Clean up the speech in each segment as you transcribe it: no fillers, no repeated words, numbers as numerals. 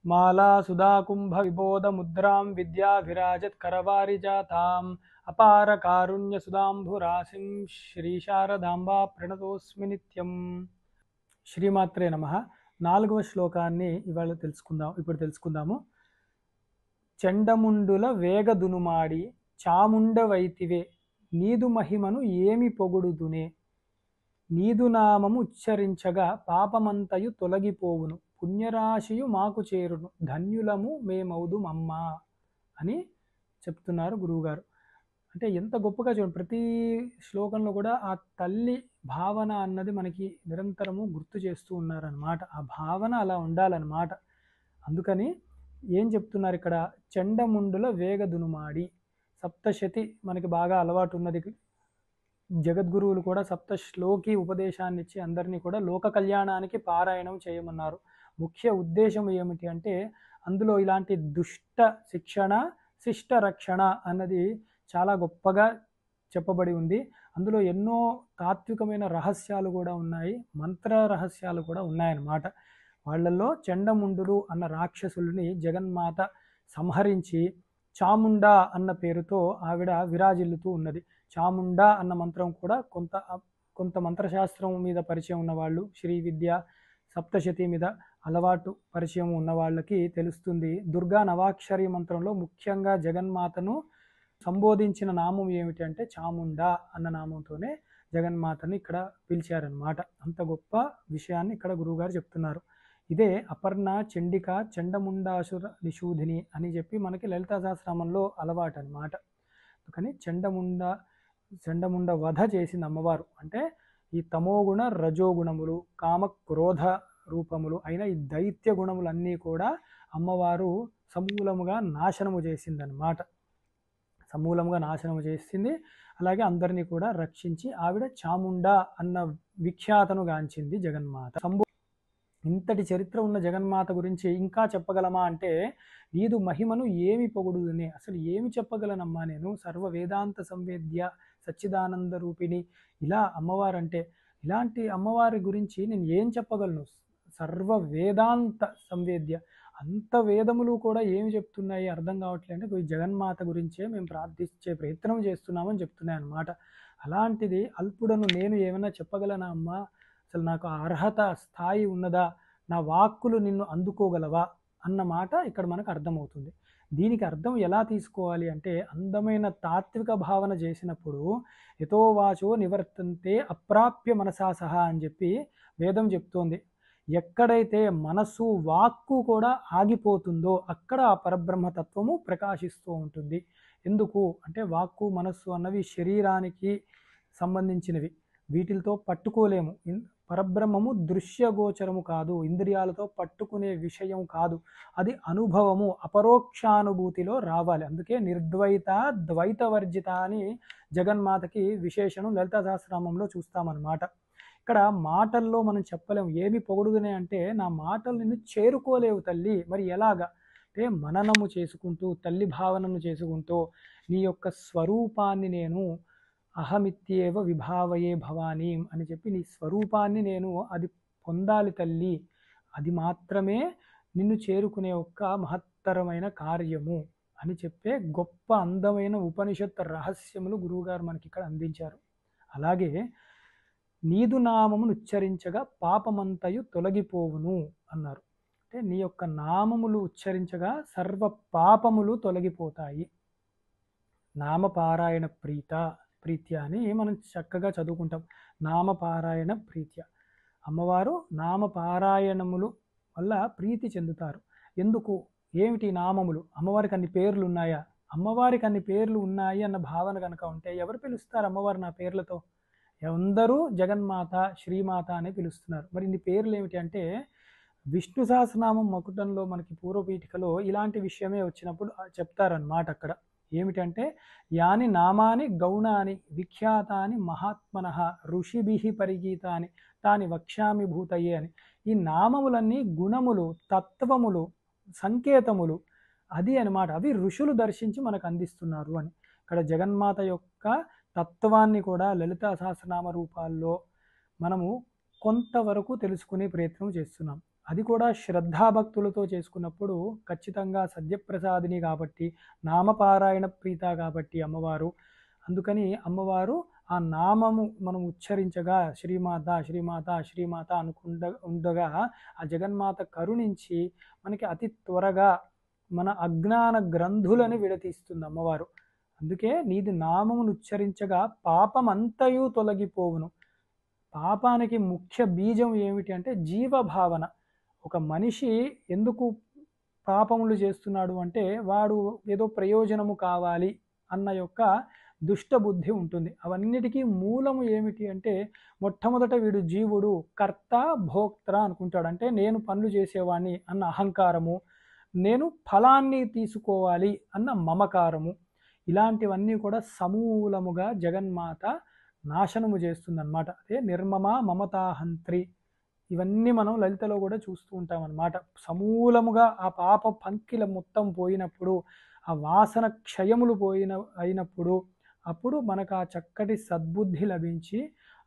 మాలా సుధాకుంభ విబోధ ముద్రాం విద్యాభిరాజత్ కరవారిజాతాం అపార కారుణ్య సుధాంభురాశిం శ్రీ శారదాంబా ప్రణతోస్మి నిత్యం. శ్రీమాత్రే నమః. 4వ శ్లోకాన్ని ఇప్పుడు తెలుసుకుందాము. చెండముండుల వేగదునుమాడి చాముండవైతివే నీదు మహిమను ఏమి పొగుడుదునే, నీదు నామము ఉచ్చరించగా పాపమంతయు తొలగిపోవును, పుణ్యరాశియు మాకు చేరును, ధన్యులము మేమౌదుమమ్మా అని చెప్తున్నారు గురువుగారు. అంటే ఎంత గొప్పగా చూడండి, ప్రతి శ్లోకంలో కూడా ఆ తల్లి భావన అన్నది మనకి నిరంతరము గుర్తు చేస్తూ ఉన్నారనమాట. ఆ భావన అలా ఉండాలన్నమాట. అందుకని ఏం చెప్తున్నారు ఇక్కడ, చెండముండుల వేగదునుమాడి. సప్తశతి మనకి బాగా అలవాటు ఉన్నది. జగద్గురువులు కూడా సప్త శ్లోకి ఉపదేశాన్ని ఇచ్చి అందరినీ కూడా లోక కళ్యాణానికి పారాయణం చేయమన్నారు. ముఖ్య ఉద్దేశం ఏమిటి అంటే, అందులో ఇలాంటి దుష్ట శిక్షణ శిష్ట రక్షణ అన్నది చాలా గొప్పగా చెప్పబడి ఉంది. అందులో ఎన్నో తాత్వికమైన రహస్యాలు కూడా ఉన్నాయి, మంత్ర రహస్యాలు కూడా ఉన్నాయన్నమాట. వాళ్ళల్లో చెండముండులు అన్న రాక్షసుల్ని జగన్మాత సంహరించి చాముండా అన్న పేరుతో ఆవిడ విరాజిల్లుతూ ఉన్నది. చాముండా అన్న మంత్రం కూడా కొంత మంత్రశాస్త్రం మీద పరిచయం ఉన్నవాళ్ళు, శ్రీ విద్య సప్తశతి మీద అలవాటు పరిచయం ఉన్న వాళ్ళకి తెలుస్తుంది. దుర్గా నవాక్షరి మంత్రంలో ముఖ్యంగా జగన్మాతను సంబోధించిన నామం ఏమిటి అంటే చాముండా అన్న నామంతోనే జగన్మాతని ఇక్కడ పిలిచారనమాట. అంత గొప్ప విషయాన్ని ఇక్కడ గురువుగారు చెప్తున్నారు. ఇదే అపర్ణ చండిక చండముండాసుర నిషూధిని అని చెప్పి మనకి లలితా సహస్రనామంలో అలవాటు అనమాట. అందుకని చండముండ వధ చేసిన అమ్మవారు అంటే ఈ తమోగుణ రజోగుణములు కామ క్రోధ రూపములు అయిన ఈ దైత్య గుణములన్నీ కూడా అమ్మవారు సమూలముగా నాశనము చేసిందనమాట. సమూలంగా నాశనము చేసింది. అలాగే అందరినీ కూడా రక్షించి ఆవిడ చాముండా అన్న విఖ్యాతను గాంచింది జగన్మాత. ఇంతటి చరిత్ర ఉన్న జగన్మాత గురించి ఇంకా చెప్పగలమా అంటే, నీదు మహిమను ఏమి పొగుడుదునే, అసలు ఏమి చెప్పగలనమ్మా నేను, సర్వ వేదాంత సంవేద్య సచ్చిదానంద రూపిణి ఇలా అమ్మవారంటే, ఇలాంటి అమ్మవారి గురించి నేను ఏం చెప్పగలను, సర్వ వేదాంత సంవేద్య, అంత వేదములు కూడా ఏమి చెప్తున్నాయి అర్థం కావట్లేదు అంటే జగన్మాత గురించే మేము ప్రార్థించే ప్రయత్నం చేస్తున్నామని చెప్తున్నాయి అన్నమాట. అలాంటిది అల్పుడను నేను ఏమైనా చెప్పగలనా అమ్మా, అసలు నాకు అర్హత స్థాయి ఉన్నదా, నా వాక్కులు నిన్ను అందుకోగలవా అన్న మాట ఇక్కడ మనకు అర్థమవుతుంది. దీనికి అర్థం ఎలా తీసుకోవాలి అంటే, అందమైన తాత్విక భావన చేసినప్పుడు యతో వాచో నివర్తంతే అప్రాప్య మనసా సహా అని చెప్పి వేదం చెప్తోంది. ఎక్కడైతే మనసు వాక్కు కూడా ఆగిపోతుందో అక్కడ ఆ పరబ్రహ్మతత్వము ప్రకాశిస్తూ ఉంటుంది. ఎందుకు అంటే, వాక్కు మనస్సు అన్నవి శరీరానికి సంబంధించినవి, వీటితో పట్టుకోలేము. పరబ్రహ్మము దృశ్యగోచరము కాదు, ఇంద్రియాలతో పట్టుకునే విషయం కాదు, అది అనుభవము అపరోక్షానుభూతిలో రావాలి. అందుకే నిర్ద్వైత ద్వైతవర్జిత అని జగన్మాతకి విశేషణం లలితా సహస్రనామంలో చూస్తామన్నమాట. ఇక్కడ మాటల్లో మనం చెప్పలేము. ఏమి పొగుడుదనే అంటే, నా మాటలు నిన్ను చేరుకోలేవు తల్లి, మరి ఎలాగా అంటే మననము చేసుకుంటూ తల్లి భావనను చేసుకుంటూ నీ యొక్క స్వరూపాన్ని నేను అహమిత్యేవ విభావయే భవానీ అని చెప్పి నీ స్వరూపాన్ని నేను అది పొందాలి తల్లి, అది మాత్రమే నిన్ను చేరుకునే ఒక మహత్తరమైన కార్యము అని చెప్పే గొప్ప అందమైన ఉపనిషత్ రహస్యములు గురువుగారు మనకి ఇక్కడ అందించారు. అలాగే నీదు నామమును ఉచ్చరించగా పాపమంతయు తొలగిపోవును అన్నారు. అంటే నీ యొక్క నామములు ఉచ్చరించగా సర్వ పాపములు తొలగిపోతాయి. నామపారాయణ ప్రీత్య అని మనం చక్కగా చదువుకుంటాం. నామపారాయణ ప్రీత్య, అమ్మవారు నామపారాయణములు వల్ల ప్రీతి చెందుతారు. ఎందుకు, ఏమిటి నామములు, అమ్మవారికి అన్ని పేర్లు ఉన్నాయా, అమ్మవారికి అన్ని పేర్లు ఉన్నాయి అన్న భావన కనుక ఉంటే ఎవరు పిలుస్తారు అమ్మవారు నా పేర్లతో, అందరూ జగన్మాత శ్రీమాత అని పిలుస్తున్నారు. మరి ఇన్ని పేర్లు ఏమిటి అంటే, విష్ణు సహస్రనామం మకుటంలో మనకి పూర్వపీఠికలో ఇలాంటి విషయమే వచ్చినప్పుడు చెప్తారన్నమాట. అక్కడ ఏమిటంటే, యాని నామాని గౌణాని విఖ్యాతాని మహాత్మనః ఋషిభిః పరిగీతాని తాని వక్ష్యామి భూతయే అని. ఈ నామములన్నీ గుణములు, తత్వములు, సంకేతములు అది అనమాట. అవి ఋషులు దర్శించి మనకు అందిస్తున్నారు అని. ఇక్కడ జగన్మాత యొక్క తత్వాన్ని కూడా లలితా సహస్రనామ రూపాల్లో మనము కొంతవరకు తెలుసుకునే ప్రయత్నం చేస్తున్నాం. అది కూడా శ్రద్ధాభక్తులతో చేసుకున్నప్పుడు ఖచ్చితంగా సత్యప్రసాదిని కాబట్టి, నామపారాయణ ప్రీత కాబట్టి అమ్మవారు, అందుకని అమ్మవారు ఆ నామము మనం ఉచ్చరించగా శ్రీమాత శ్రీమాత శ్రీమాత ఉండగా ఆ జగన్మాత కరుణించి మనకి అతి త్వరగా మన అజ్ఞాన గ్రంథులను విడతీస్తుంది అమ్మవారు. అందుకే నీది నామమును ఉచ్చరించగా పాపమంతయు తొలగిపోవును. పాపానికి ముఖ్య బీజం ఏమిటి అంటే జీవభావన. ఒక మనిషి ఎందుకు పాపములు చేస్తున్నాడు అంటే వాడు ఏదో ప్రయోజనము కావాలి అన్న యొక్క దుష్ట బుద్ధి ఉంటుంది. అవన్నిటికీ మూలము ఏమిటి అంటే మొట్టమొదట వీడు జీవుడు కర్త భోక్త అనుకుంటాడు. అంటే నేను పనులు చేసేవాడిని అన్న అహంకారము, నేను ఫలాన్ని తీసుకోవాలి అన్న మమకారము, ఇలాంటివన్నీ కూడా సమూలముగా జగన్మాత నాశనము చేస్తుందన్నమాట. అదే నిర్మమ మమతాహంత్రి, ఇవన్నీ మనం లలితలో కూడా చూస్తూ ఉంటాం అన్నమాట. సమూలముగా ఆ పాప పంకిల మొత్తం పోయినప్పుడు, ఆ వాసన క్షయములు అయినప్పుడు అప్పుడు మనకు ఆ చక్కటి సద్బుద్ధి లభించి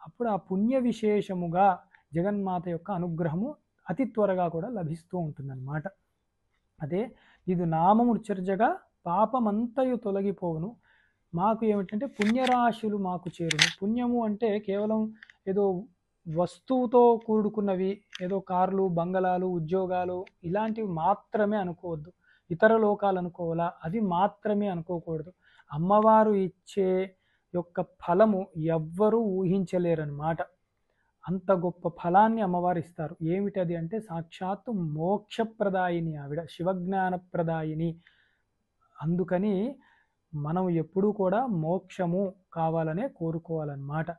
అప్పుడు ఆ పుణ్య విశేషముగా జగన్మాత యొక్క అనుగ్రహము అతి త్వరగా కూడా లభిస్తూ ఉంటుందన్నమాట. అదే ఇది నామము ఉచ్చరించగా పాపమంతయు తొలగిపోవును. మాకు ఏమిటంటే పుణ్యరాశులు మాకు చేరును. పుణ్యము అంటే కేవలం ఏదో వస్తువుతో కూడుకున్నవి, ఏదో కార్లు బంగళాలు ఉద్యోగాలు ఇలాంటివి మాత్రమే అనుకోవద్దు. ఇతర లోకాలు అనుకోవాలా, అవి మాత్రమే అనుకోకూడదు. అమ్మవారు ఇచ్చే యొక్క ఫలము ఎవ్వరూ ఊహించలేరన్నమాట. అంత గొప్ప ఫలాన్ని అమ్మవారు ఇస్తారు. ఏమిటది అంటే సాక్షాత్తు మోక్షప్రదాయిని ఆవిడ, శివజ్ఞానప్రదాయిని. అందుకని మనం ఎప్పుడూ కూడా మోక్షము కావాలనే కోరుకోవాలన్నమాట.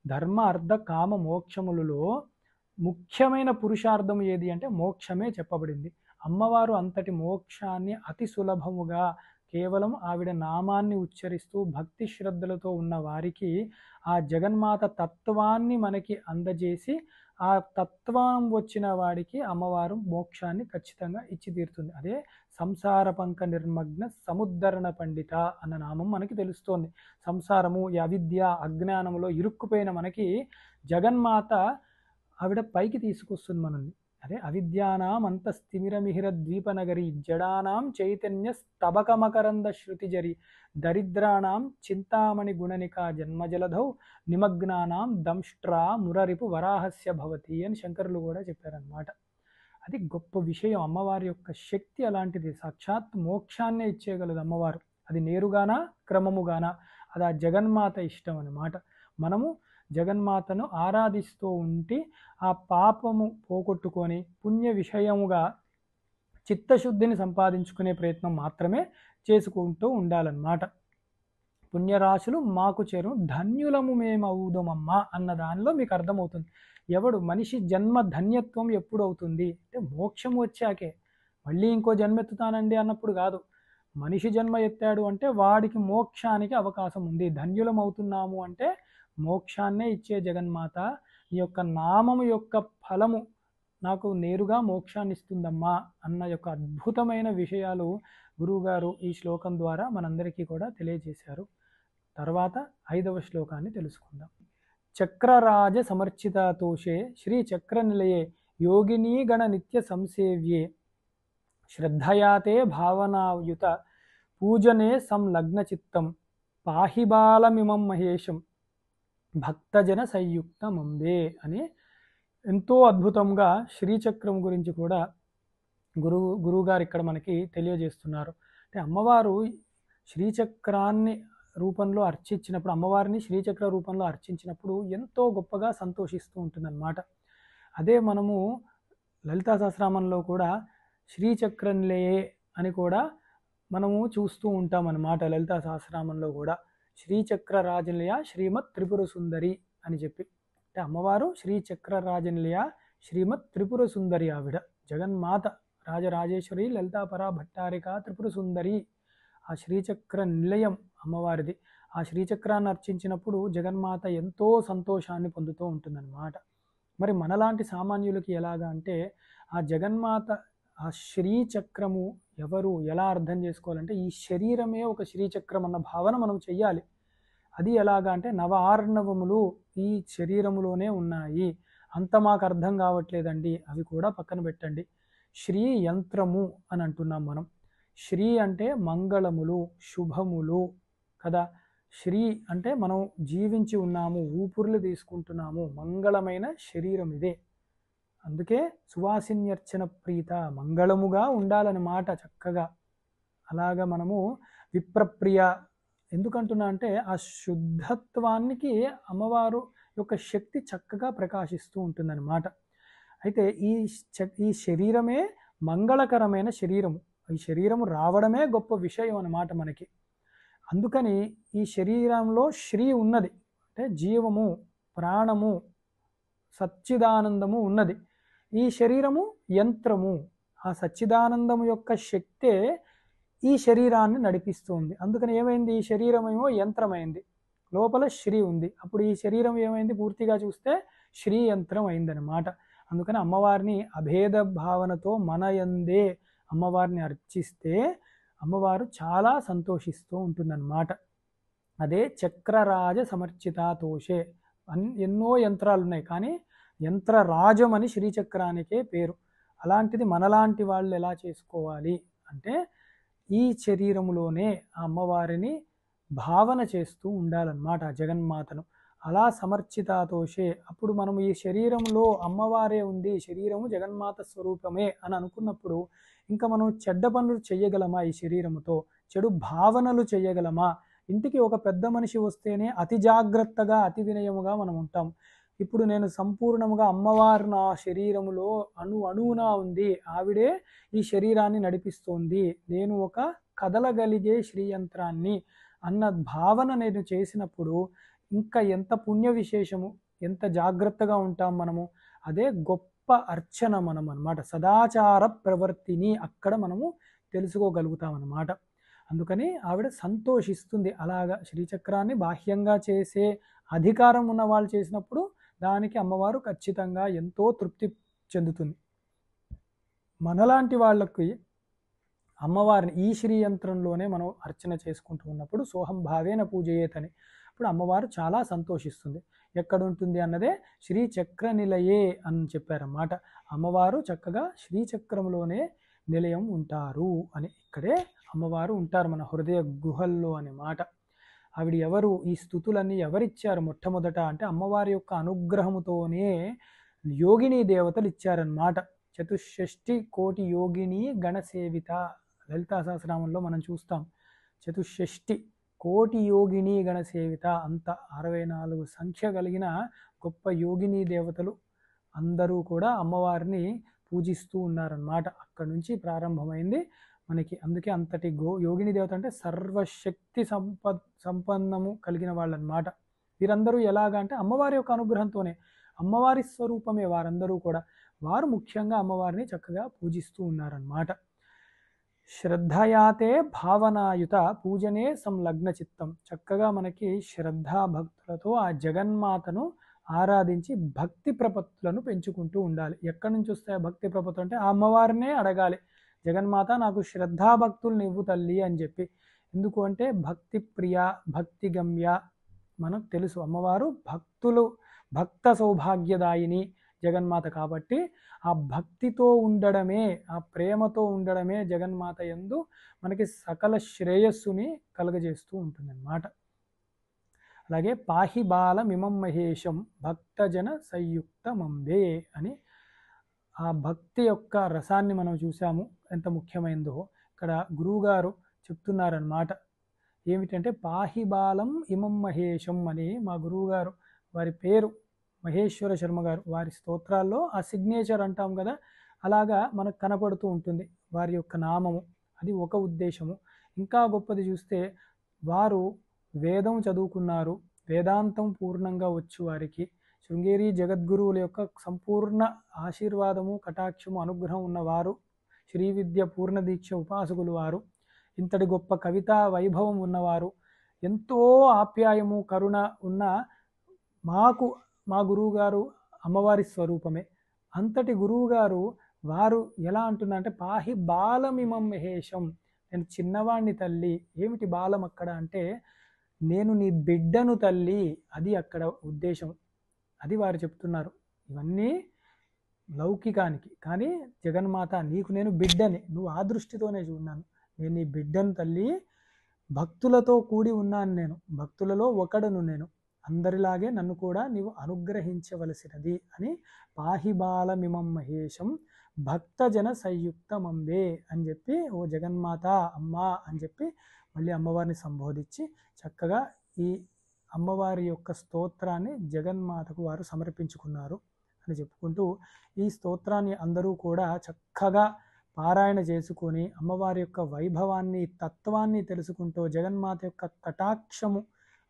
ధర్మ అర్థ కామ మోక్షములలో ముఖ్యమైన పురుషార్థం ఏది అంటే మోక్షమే చెప్పబడింది. అమ్మవారు అంతటి మోక్షాన్ని అతి సులభముగా కేవలం ఆవిడ నామాన్ని ఉచ్చరిస్తూ భక్తి శ్రద్ధలతో ఉన్న వారికి ఆ జగన్మాత తత్వాన్ని మనకి అందజేసి ఆ తత్వం వచ్చిన వాడికి అమ్మవారు మోక్షాన్ని ఖచ్చితంగా ఇచ్చి తీరుతుంది. అదే సంసార పంక నిర్మగ్న సముద్ధరణ పండిత అన్న నామం మనకి తెలుస్తోంది. సంసారము, ఈ అవిద్య అజ్ఞానములో ఇరుక్కుపోయిన మనకి జగన్మాత ఆవిడ పైకి తీసుకొస్తుంది మనల్ని. అదే అవిద్యానాం అంతస్థిమిరమిహిర ద్వీపనగరి జడానాం చైతన్య స్తబకమకరంద శృతిజరి దరిద్రాణం చింతామణి గుణనిక జన్మజలధౌ నిమగ్నానాం దంష్ట్రా మురరిపు వరాహస్య భవతి అని శంకరులు కూడా చెప్పారనమాట. అది గొప్ప విషయం. అమ్మవారి యొక్క శక్తి అలాంటిది. సాక్షాత్ మోక్షాన్నే ఇచ్చేయగలదు అమ్మవారు. అది నేరుగానా క్రమముగానా అది ఆ జగన్మాత ఇష్టం అన్నమాట. మనము జగన్మాతను ఆరాధిస్తూ ఉంటే ఆ పాపము పోగొట్టుకొని పుణ్య విషయముగా చిత్తశుద్ధిని సంపాదించుకునే ప్రయత్నం మాత్రమే చేసుకుంటూ ఉండాలన్నమాట. పుణ్యరాశులు మాకు చేరు ధన్యులము మేము అవుదమమ్మా అన్న దానిలో మీకు అర్థమవుతుంది. ఎవడు మనిషి జన్మ ధన్యత్వం ఎప్పుడు అవుతుంది అంటే మోక్షం వచ్చాకే. మళ్ళీ ఇంకో జన్మ ఎత్తుతానండి అన్నప్పుడు కాదు. మనిషి జన్మ ఎత్తాడు అంటే వాడికి మోక్షానికి అవకాశం ఉంది. ధన్యులం అవుతున్నాము అంటే మోక్షాన్నే ఇచ్చే జగన్మాత ఈ యొక్క నామము యొక్క ఫలము నాకు నేరుగా మోక్షాన్ని ఇస్తుందమ్మా అన్న యొక్క అద్భుతమైన విషయాలు గురువుగారు ఈ శ్లోకం ద్వారా మనందరికీ కూడా తెలియజేశారు. తర్వాత 5వ శ్లోకాన్ని తెలుసుకుందాం. చక్రరాజ సమర్చితతోషే శ్రీ చక్ర నిలయే యోగినీ గణ నిత్య సంసేవ్యే శ్రద్ధయాతే భావనాయుత పూజనే సంలగ్న చిత్తం పాహిబాలమిమం మహేశం భక్తజన సంయుక్తమంబే అని ఎంతో అద్భుతంగా శ్రీచక్రం గురించి కూడా గురువుగారు ఇక్కడ మనకి తెలియజేస్తున్నారు. అంటే అమ్మవారు శ్రీచక్రాన్ని రూపంలో అర్చించినప్పుడు, అమ్మవారిని శ్రీచక్ర రూపంలో అర్చించినప్పుడు ఎంతో గొప్పగా సంతోషిస్తూ ఉంటుందన్నమాట. అదే మనము లలితా సహస్రనామంలో కూడా శ్రీచక్రంలే అని కూడా మనము చూస్తూ ఉంటాం అన్నమాట. లలితా సహస్రనామంలో కూడా శ్రీచక్ర రాజనిలయ శ్రీమత్ త్రిపుర సుందరి అని చెప్పి, అంటే అమ్మవారు శ్రీచక్ర రాజనిలయ శ్రీమత్ త్రిపుర సుందరి ఆవిడ జగన్మాత రాజరాజేశ్వరి లలితాపరా భట్టారిక త్రిపుర సుందరి. ఆ శ్రీచక్ర నిలయం అమ్మవారిది. ఆ శ్రీచక్రాన్ని అర్చించినప్పుడు జగన్మాత ఎంతో సంతోషాన్ని పొందుతూ ఉంటుందన్నమాట. మరి మనలాంటి సామాన్యులకి ఎలాగా అంటే ఆ జగన్మాత ఆ శ్రీచక్రము ఎవరు ఎలా అర్థం చేసుకోవాలంటే ఈ శరీరమే ఒక శ్రీచక్రం అన్న భావన మనం చెయ్యాలి. అది ఎలాగా అంటే నవ ఆర్ణవములు ఈ శరీరములోనే ఉన్నాయి. ఆ అంత మాకు అర్థం కావట్లేదండి, అవి కూడా పక్కన పెట్టండి. శ్రీ యంత్రము అని అంటున్నాం మనం. శ్రీ అంటే మంగళములు, శుభములు కదా. శ్రీ అంటే మనం జీవించి ఉన్నాము, ఊపిరులు తీసుకుంటున్నాము, మంగళమైన శరీరం ఇదే. అందుకే సువాసిన్యర్చన ప్రీత, మంగళముగా ఉండాలన్నమాట చక్కగా. అలాగా మనము విప్రప్రియ ఎందుకంటున్నా అంటే ఆ శుద్ధత్వానికి అమ్మవారు యొక్క శక్తి చక్కగా ప్రకాశిస్తూ ఉంటుందన్నమాట. అయితే ఈ శరీరమే మంగళకరమైన శరీరము. ఈ శరీరము రావడమే గొప్ప విషయం అన్నమాట మనకి. అందుకని ఈ శరీరంలో శ్రీ ఉన్నది, అంటే జీవము, ప్రాణము, సచ్చిదానందము ఉన్నది. ఈ శరీరము యంత్రము, ఆ సచ్చిదానందము యొక్క శక్తే ఈ శరీరాన్ని నడిపిస్తుంది. అందుకని ఏమైంది, ఈ శరీరం ఏమో యంత్రమైంది, లోపల శ్రీ ఉంది. అప్పుడు ఈ శరీరం ఏమైంది, పూర్తిగా చూస్తే శ్రీ యంత్రం అయిందనమాట. అందుకని అమ్మవారిని అభేద భావనతో మన యందే అమ్మవారిని అర్చిస్తే అమ్మవారు చాలా సంతోషిస్తూ ఉంటుందన్నమాట. అదే చక్రరాజ సమర్చితాతోషే. ఎన్నో యంత్రాలు ఉన్నాయి, కానీ యంత్రరాజం అని శ్రీచక్రానికే పేరు. అలాంటిది మనలాంటి వాళ్ళు ఎలా చేసుకోవాలి అంటే ఈ శరీరములోనే ఆ అమ్మవారిని భావన చేస్తూ ఉండాలన్నమాట, ఆ జగన్మాతను. అలా సమర్చితాతోషే. అప్పుడు మనం ఈ శరీరంలో అమ్మవారే ఉంది, శరీరము జగన్మాత స్వరూపమే అని అనుకున్నప్పుడు ఇంకా మనం చెడ్డ పనులు చేయగలమా, ఈ శరీరముతో చెడు భావనలు చేయగలమా? ఇంటికి ఒక పెద్ద మనిషి వస్తేనే అతి జాగ్రత్తగా, అతి వినయముగా మనం ఉంటాం. ఇప్పుడు నేను సంపూర్ణముగా అమ్మవారు నా శరీరములో అణువునా ఉంది, ఆవిడే ఈ శరీరాన్ని నడిపిస్తోంది, నేను ఒక కదలగలిగే శ్రీయంత్రాన్ని అన్న భావన నేను చేసినప్పుడు ఇంకా ఎంత పుణ్య విశేషము, ఎంత జాగ్రత్తగా ఉంటాం మనము. అదే గొప్ప అర్చన మనం అన్నమాట, సదాచార ప్రవర్తిని అక్కడ మనము తెలుసుకోగలుగుతాం అన్నమాట. అందుకని ఆవిడ సంతోషిస్తుంది. అలాగా శ్రీచక్రాన్ని బాహ్యంగా చేసే అధికారం ఉన్న వాళ్ళు చేసినప్పుడు దానికి అమ్మవారు ఖచ్చితంగా ఎంతో తృప్తి చెందుతుంది. మనలాంటి వాళ్ళకి అమ్మవారిని ఈ శ్రీయంత్రంలోనే మనం అర్చన చేసుకుంటూ ఉన్నప్పుడు సోహం భావేన పూజయేతని అప్పుడు అమ్మవారు చాలా సంతోషిస్తుంది. ఎక్కడుంటుంది అన్నదే శ్రీచక్ర నిలయే అని చెప్పారన్నమాట. అమ్మవారు చక్కగా శ్రీచక్రంలోనే నిలయం ఉంటారు అని, ఇక్కడే అమ్మవారు ఉంటారు మన హృదయ గుహల్లో అనే మాట. ఆవిడ ఎవరు, ఈ స్థుతులన్నీ ఎవరిచ్చారు మొట్టమొదట అంటే అమ్మవారి యొక్క అనుగ్రహముతోనే యోగిని దేవతలు ఇచ్చారన్నమాట. చతుషష్ఠి కోటి యోగిని గణసేవిత, లలితా సహస్రనామంలో మనం చూస్తాం. చతుషష్ఠి కోటి యోగిని గణసేవిత, అంత 64 సంఖ్య కలిగిన గొప్ప యోగిని దేవతలు అందరూ కూడా అమ్మవారిని పూజిస్తూ ఉన్నారన్నమాట. అక్కడి నుంచి ప్రారంభమైంది మనకి. అందుకే అంతటి యోగిని దేవత అంటే సర్వశక్తి సంపన్నము కలిగిన వాళ్ళనమాట. వీరందరూ ఎలాగా అంటే అమ్మవారి యొక్క అనుగ్రహంతోనే, అమ్మవారి స్వరూపమే వారందరూ కూడా. వారు ముఖ్యంగా అమ్మవారిని చక్కగా పూజిస్తూ ఉన్నారన్నమాట. శ్రద్ధయాతే భావనాయుత పూజనే సంలగ్న చిత్తం. చక్కగా మనకి శ్రద్ధా భక్తులతో ఆ జగన్మాతను ఆరాధించి భక్తి ప్రపత్తులను పెంచుకుంటూ ఉండాలి. ఎక్కడి నుంచి వస్తాయి భక్తి ప్రపత్తులు అంటే ఆ అమ్మవారినే అడగాలి, జగన్మాత నాకు శ్రద్ధాభక్తులు నివ్వు తల్లి అని చెప్పి. ఎందుకు అంటే భక్తి ప్రియ, భక్తి గమ్య. మనకు తెలుసు అమ్మవారు భక్త సౌభాగ్యదాయిని జగన్మాత కాబట్టి ఆ భక్తితో ఉండడమే, ఆ ప్రేమతో ఉండడమే జగన్మాత యందు మనకి సకల శ్రేయస్సుని కలుగజేస్తూ ఉంటుందన్నమాట. అలాగే పాహి బాలమిమం మహేశం భక్తజన సంయుక్తమంబే అని ఆ భక్తి యొక్క రసాన్ని మనం చూసాము, ఎంత ముఖ్యమైనదో. ఇక్కడ గురువుగారు చెప్తున్నారన్నమాట. ఏమిటంటే పాహి బాలం ఇమం మహేశం అని మా గురువుగారు, వారి పేరు మహేశ్వర శర్మ గారు, వారి స్తోత్రాల్లో ఆ సిగ్నేచర్ అంటాం కదా, అలాగా మనకు కనపడుతూ ఉంటుంది వారి యొక్క నామము. అది ఒక ఉద్దేశము. ఇంకా గొప్పది చూస్తే వారు వేదం చదువుకున్నారు, వేదాంతం పూర్ణంగా వచ్చు వారికి. శృంగేరి జగద్గురువుల యొక్క సంపూర్ణ ఆశీర్వాదము, కటాక్షము, అనుగ్రహం ఉన్నవారు, శ్రీ విద్య పూర్ణ దీక్ష ఉపాసకులు వారు. ఇంతటి గొప్ప కవితా వైభవం ఉన్నవారు, ఎంతో ఆప్యాయము కరుణ ఉన్న మాకు మా గురువుగారు అమ్మవారి స్వరూపమే. అంతటి గురువుగారు వారు ఎలా అంటున్నారంటే పాహి బాలమిమం మహేశం, నేను చిన్నవాణ్ణి తల్లి. ఏమిటి బాలం అక్కడ అంటే నేను నీ బిడ్డను తల్లి, అది అక్కడ ఉద్దేశం. అది వారు చెప్తున్నారు. ఇవన్నీ లౌకికానికి. కానీ జగన్మాత నీకు నేను బిడ్డని, నువ్వు ఆ దృష్టితోనే చూన్నాను. నేను నీ బిడ్డను తల్లి, భక్తులతో కూడి ఉన్నాను నేను, భక్తులలో ఒకడును నేను, అందరిలాగే నన్ను కూడా నీవు అనుగ్రహించవలసినది అని పాహి బాలమిమం మహేశం భక్తజన సంయుక్తమంబే అని చెప్పి, ఓ జగన్మాత అమ్మా అని చెప్పి మళ్ళీ అమ్మవారిని సంబోధించి చక్కగా ఈ అమ్మవారి యొక్క స్తోత్రాన్ని జగన్మాతకు వారు సమర్పించుకున్నారు అని చెప్పుకుంటూ, ఈ స్తోత్రాన్ని అందరూ కూడా చక్కగా పారాయణ చేసుకొని అమ్మవారి యొక్క వైభవాన్ని, తత్వాన్ని తెలుసుకుంటూ జగన్మాత యొక్క కటాక్షము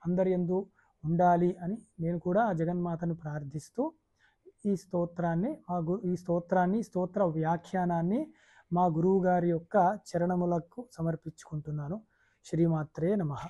అందరి యందు ఉండాలి అని నేను కూడా ఆ జగన్మాతను ప్రార్థిస్తూ ఈ స్తోత్రాన్ని స్తోత్ర వ్యాఖ్యానాన్ని మా గురువు గారి యొక్క చరణములకు సమర్పించుకుంటున్నాను. శ్రీమాత్రే నమః.